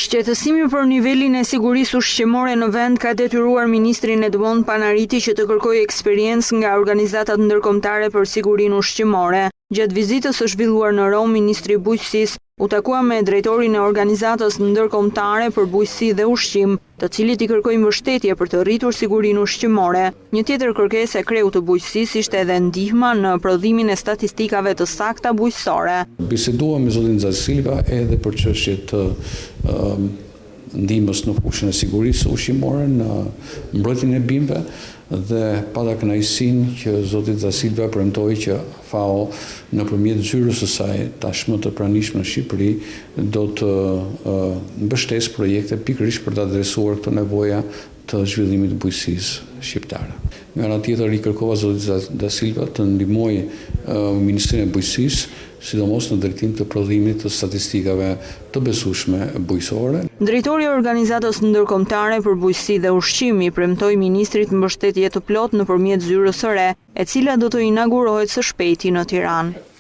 Shqetësimi për nivelin e sigurisë ushqimore në vend ka detyruar ministrin Edmond Panariti që të kërkojë eksperiencë nga organizatat ndërkombëtare për sigurinë ushqimore. Gjatë vizitës së zhvilluar në Rom, ministri i Bujqësisë u takua me drejtorin e organizatës ndërkombëtare për bujqësi dhe ushqim, të cilit i kërkoi mbështetje për të rritur sigurinë ushqimore. Një tjetër kërkesë e kreut të bujqësisë ishte edhe ndihma në prodhimin e statistikave të sakta bujqësore. Bisedua me zotin Silva edhe për çështje të ndihmës në fushën e sigurisë ushqimore, në mbrojtjen e bimëve dhe pata kënaqësinë që zoti Silva premtoi që FAO nëpërmjet zyrës së saj tashmë të pranishme në Shqipëri do të mbështesë projekte pikërisht për të adresuar këto nevoja të zhvillimit të bujqësisë shqiptare. Nga ana tjetër i kërkova zotit Silva të ndihmojë Ministrinë e Bujqësisë, sidomos në drejtim të prodhimit të statistikave të besueshme bujqësore. Drejtori i organizatës ndërkombëtare për bujqësi dhe ushqim i premtoi ministrit mbështetje të plotë nëpërmjet zyrës së re, e cila do të inaugurohet së shpejti në Tiranë.